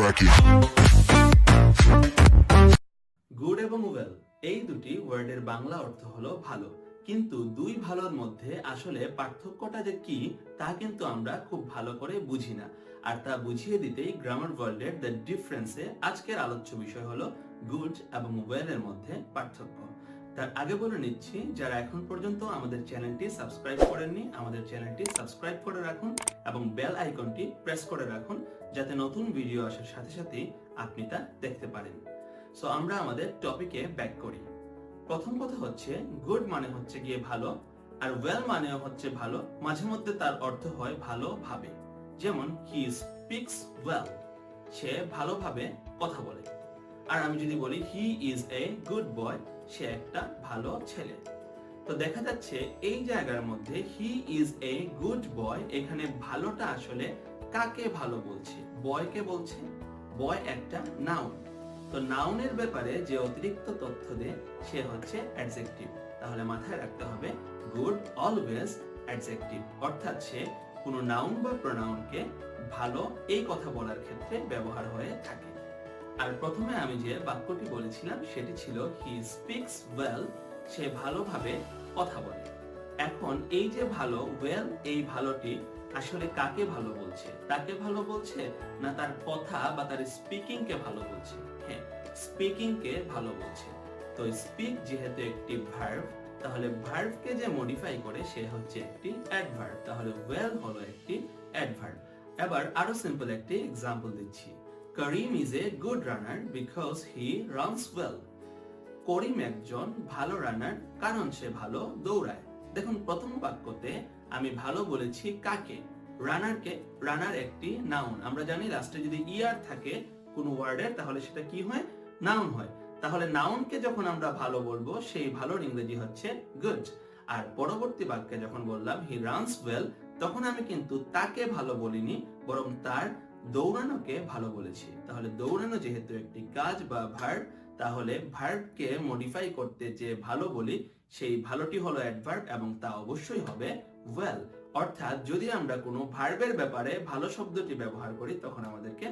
bracket. Good এবং well এই দুটি ওয়ার্ডের বাংলা অর্থ হলো ভালো, কিন্তু দুই ভালোর মধ্যে আসলে পার্থক্যটা যে কি তা কিন্তু আমরা খুব ভালো করে বুঝি না। আর তা বুঝিয়ে দিতেই গ্রামার ওয়ার্ল্ডের দ্য ডিফারেন্সে আজকের আলোচ্য বিষয় হলো গুড এবং ওয়েল এর মধ্যে পার্থক্য। তার আগে বলে নিচ্ছি, যারা এখন পর্যন্ত আমাদের চ্যানেলটি সাবস্ক্রাইব করেননি, আমাদের চ্যানেলটি সাবস্ক্রাইব করে রাখুন এবং বেল আইকনটি প্রেস করে রাখুন, যাতে নতুন ভিডিও আসার সাথে সাথেই আপনি তা দেখতে পারেন। সো আমরা আমাদের টপিকে ব্যাক করি। প্রথম কথা হচ্ছে, গুড মানে হচ্ছে গিয়ে ভালো, আর ওয়েল মানে হচ্ছে ভালো, মাঝে মধ্যে তার অর্থ হয় ভালোভাবে। যেমন হি স্পিক্স ওয়েল, সে ভালোভাবে কথা বলে। আর আমি যদি বলি he is a good boy, সে একটা ভালো ছেলে। তো দেখা যাচ্ছে এই জায়গার মধ্যে he is a good boy, এখানে ভালোটা আসলে কাকে ভালো বলছে? বয়কে বলছে। বয় একটা নাউন। তো নাউনের ব্যাপারে যে অতিরিক্ত তথ্য দেয় সে হচ্ছে অ্যাডজেক্টিভ। তাহলে মাথায় রাখতে হবে গুড অলওয়েজ অ্যাডজেক্টিভ, অর্থাৎ সে কোনো নাউন বা প্রোনাউনকে ভালো এই কথা বলার ক্ষেত্রে ব্যবহার হয়ে থাকে। আর প্রথমে আমি যে বাক্যটি বলেছিলাম সেটি ছিল হি স্পিক্স ওয়েল, সে ভালোভাবে কথা বলে। এখন এই যে ভালো, ওয়েল, এই ভালোটি আসলে কাকে ভালো বলছে? তাকে ভালো বলছে না তার কথা বা তার স্পিকিং কে ভালো বলছে? হ্যাঁ, স্পিকিং কে ভালো বলছে। তো স্পিক যেহেতু একটি ভার্ব, তাহলে ভার্বকে যে মডিফাই করে সে হচ্ছে একটি অ্যাডভার্ব। তাহলে ওয়েল হলো একটি অ্যাডভার্ব। এবার আরো সিম্পল একটি এক্সাম্পল দিচ্ছি। Karim is a good runner because he runs well. Karim একজন ভালো রানার কারণ সে ভালো দৌড়ায়। দেখুন, প্রথম বাক্যতে আমি ভালো বলেছি কাকে? রানারকে। রানার একটি নাউন। আমরা জানি লাস্টে যদি ইআর থাকে কোন ওয়ার্ডের, তাহলে সেটা কি হয়? নাউন হয়। তাহলে নাউনকে যখন আমরা ভালো বলবো, সেই ভালোর ইংরেজি হচ্ছে গুড। আর পরবর্তী বাক্যে যখন বললাম হি রানস ওয়েল, তখন আমি কিন্তু তাকে ভালো বলিনি, বরং তার দৌড়ানোকে ভালো বলেছি। তাহলে দৌড়ানো যেহেতু একটি কাজ বা ভার্ব, তাহলে ভার্বকে মডিফাই করতে যে ভালো বলি সেই ভালোটি হলো অ্যাডভার্ব এবং তা অবশ্যই হবে ওয়েল। অর্থাৎ যদি আমরা কোনো ভার্বের ব্যাপারে ভালো শব্দটি ব্যবহার করি, তখন আমাদেরকে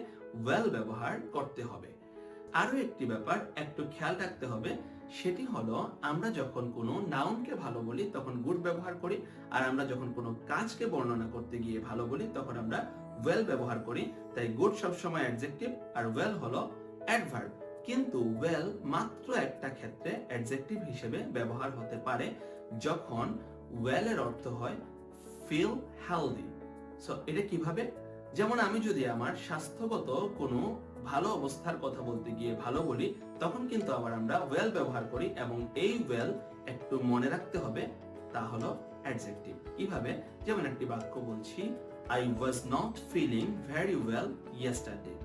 ওয়েল ব্যবহার করতে হবে। আরো একটি ব্যাপার একটু খেয়াল রাখতে হবে, সেটি হলো আমরা যখন কোনো নাউনকে ভালো বলি তখন গুড ব্যবহার করি, আর আমরা যখন কোনো কাজকে বর্ণনা করতে গিয়ে ভালো বলি তখন আমরা ওয়েল ব্যবহার করি। তাই গুড সবসময় অ্যাডজেক্টিভ আর ওয়েল হলো অ্যাডভার্ব। কিন্তু ওয়েল মাত্র একটা ক্ষেত্রে অ্যাডজেক্টিভ হিসেবে ব্যবহার হতে পারে, যখন ওয়েল এর অর্থ হয় ফিল হেলদি। সো এটা কিভাবে? যেমন আমি যদি আমার স্বাস্থ্যগত কোনো ভালো অবস্থার কথা বলতে গিয়ে ভালো বলি, তখন কিন্তু আবার আমরা ওয়েল ব্যবহার করি, এবং এই ওয়েল একটু মনে রাখতে হবে, তা হলো অ্যাডজেক্টিভ। কিভাবে? যেমন একটি বাক্য বলছি, I was not feeling very well yesterday.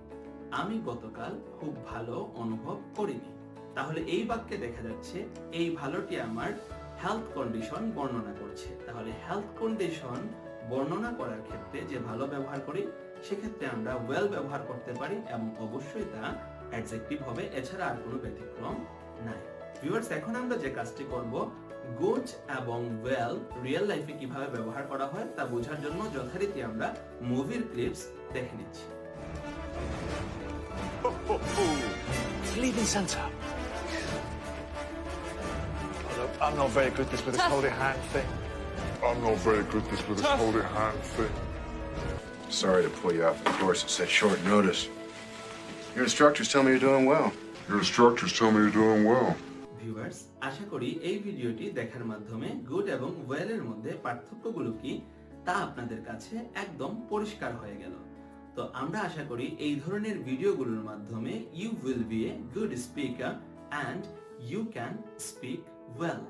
আমি গতকাল খুব ভালো অনুভব করিনি। তাহলে এই বাক্যে দেখা যাচ্ছে এই ভালোটি আমার হেলথ কন্ডিশন বর্ণনা করছে। তাহলে হেলথ কন্ডিশন বর্ণনা করার ক্ষেত্রে যে ভালো ব্যবহার করি, সেক্ষেত্রে আমরা ওয়েল ব্যবহার করতে পারি এবং অবশ্যই তা অ্যাডজেক্টিভ হবে, এছাড়া আর কোনো ব্যতিক্রম নাই। ভিউয়ার্স, এখন আমরা যে কাজটি করব, গুড এবং ওয়েল রিয়েল লাইফে কিভাবে ব্যবহার করা হয় তা বোঝার জন্য যথারীতি আমরা মুভির ক্লিপস দেখে নিচ্ছি। Leaving Santa. Look, I'm not very good with this holding hand thing. I'm not very good with this holding hand thing. Sorry to pull you off the course at such short notice. Your instructors tell me you're doing well. Your instructors tell me you're doing well. Viewers, আশা করি এই ভিডিওটি দেখার মাধ্যমে good এবং well এর মধ্যে পার্থক্যগুলো কি তা আপনাদের কাছে একদম পরিষ্কার হয়ে গেল। তো আমরা আশা করি এই ধরনের ভিডিওগুলোর মাধ্যমে you will be a good speaker and you can speak well.